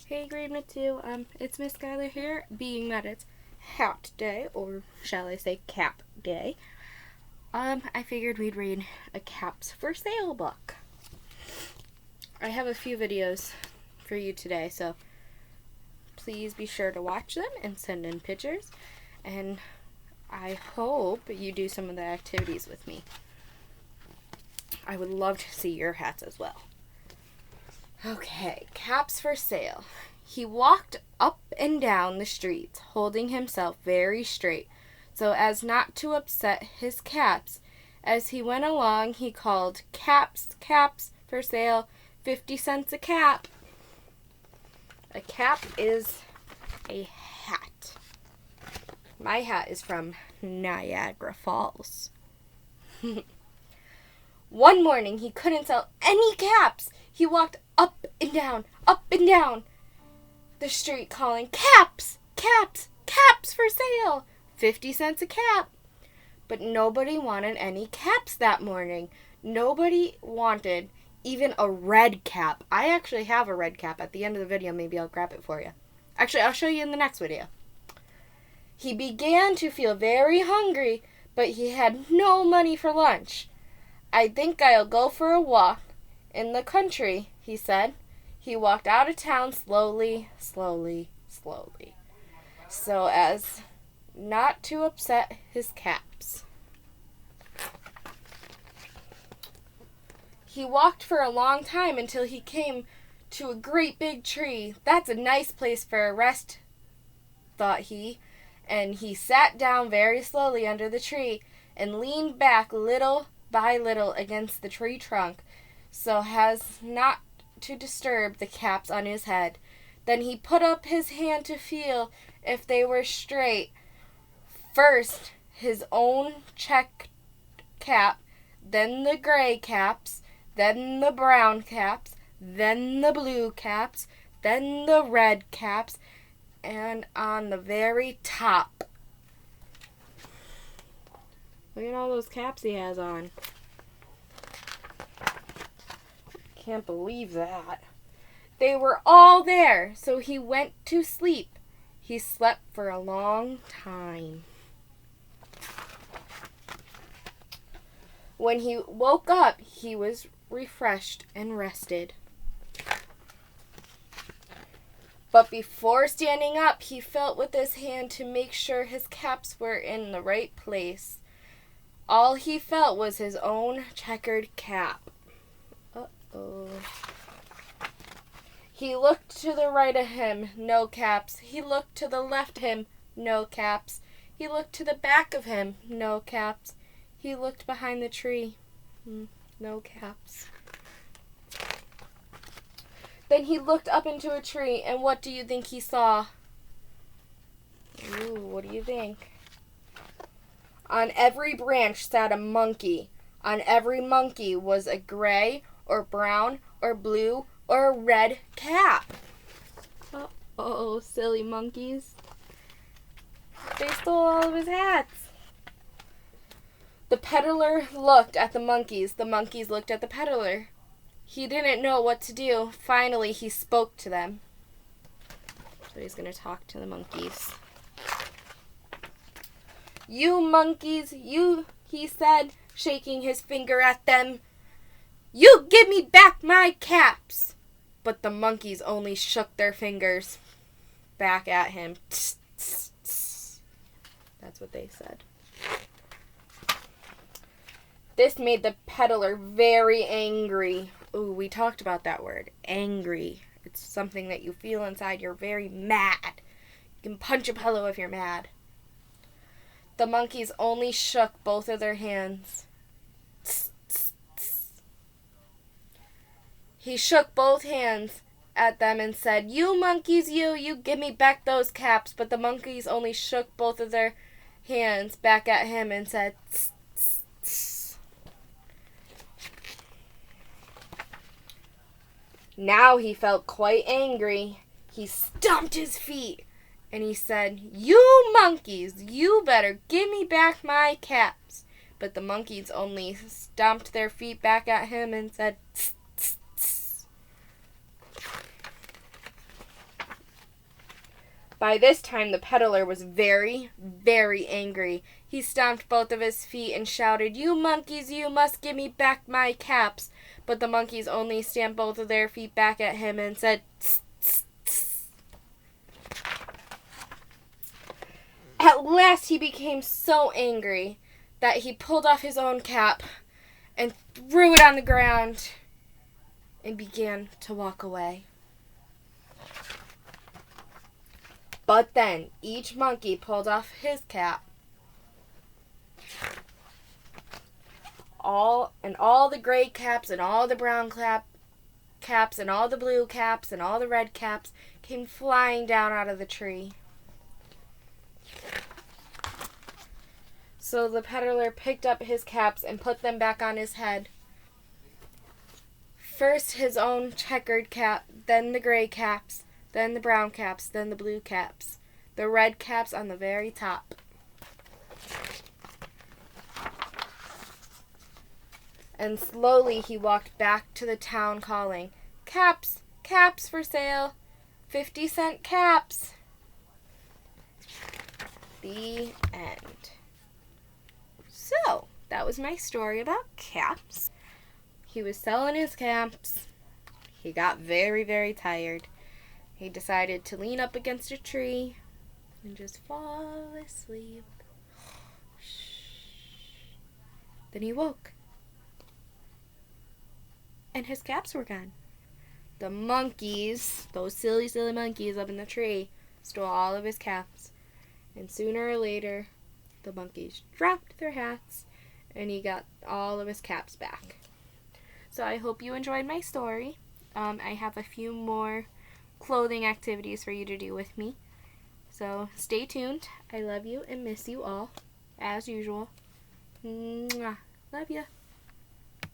Hey, grade number 2. It's Miss Skylar here, being that it's hat day, or shall I say cap day. I figured we'd read a caps for sale book. I have a few videos for you today, so please be sure to watch them and send in pictures, and I hope you do some of the activities with me. I would love to see your hats as well. Okay, caps for sale. He walked up and down the streets, holding himself very straight, so as not to upset his caps. As he went along, he called, "Caps, caps for sale, 50 cents a cap." A cap is a hat. My hat is from Niagara Falls. One morning, he couldn't sell any caps. He walked up and down the street calling, "Caps, caps, caps for sale, 50 cents a cap." But nobody wanted any caps that morning. Nobody wanted even a red cap. I actually have a red cap. At the end of the video, maybe I'll grab it for you. Actually, I'll show you in the next video. He began to feel very hungry, but he had no money for lunch. "I think I'll go for a walk in the country," he said. He walked out of town slowly, so as not to upset his caps. He walked for a long time until he came to a great big tree. "That's a nice place for a rest," thought he, and he sat down very slowly under the tree and leaned back little by little against the tree trunk, so as not to disturb the caps on his head. Then he put up his hand to feel if they were straight. First his own checked cap, then the gray caps, then the brown caps, then the blue caps, then the red caps, and on the very top. Look at all those caps he has on. Can't believe that. They were all there, so he went to sleep. He slept for a long time. When he woke up, he was refreshed and rested. But before standing up, he felt with his hand to make sure his caps were in the right place. All he felt was his own checkered cap. He looked to the right of him, no caps. He looked to the left of him, no caps. He looked to the back of him, no caps. He looked behind the tree, no caps. Then he looked up into a tree, and what do you think he saw? What do you think? On every branch sat a monkey. On every monkey was a gray or brown or blue or red cap. Oh, silly monkeys. They stole all of his hats. The peddler looked at the monkeys. The monkeys looked at the peddler. He didn't know what to do. Finally, he spoke to them. So he's going to talk to the monkeys. "You monkeys, you," he said, shaking his finger at them. "You give me back my caps." But the monkeys only shook their fingers back at him. "Tss, tss, tss." That's what they said. This made the peddler very angry. We talked about that word, angry. It's something that you feel inside. You're very mad. You can punch a pillow if you're mad. The monkeys only shook both of their hands. Tss, tss, tss. He shook both hands at them and said, "You monkeys, you give me back those caps." But the monkeys only shook both of their hands back at him and said, "Tss, tss, tss." Now he felt quite angry. He stomped his feet. And he said, "You monkeys, you better give me back my caps." But the monkeys only stomped their feet back at him and said, "Tss, tss, tss." By this time, the peddler was very, very angry. He stomped both of his feet and shouted, "You monkeys, you must give me back my caps." But the monkeys only stamped both of their feet back at him and said, "Tss, tss, tss." At last he became so angry that he pulled off his own cap and threw it on the ground and began to walk away. But then each monkey pulled off his cap. All the gray caps and all the brown caps and all the blue caps and all the red caps came flying down out of the tree. So the peddler picked up his caps and put them back on his head. First his own checkered cap, then the gray caps, then the brown caps, then the blue caps, the red caps on the very top. And slowly he walked back to the town calling, "Caps, caps for sale, 50-cent caps." The end. So, that was my story about caps. He was selling his caps. He got very, very tired. He decided to lean up against a tree and just fall asleep. Then he woke. And his caps were gone. The monkeys, those silly, silly monkeys up in the tree, stole all of his caps. And sooner or later, the monkeys dropped their hats and he got all of his caps back. So I hope you enjoyed my story. I have a few more clothing activities for you to do with me. So stay tuned. I love you and miss you all, as usual. Mwah. Love ya.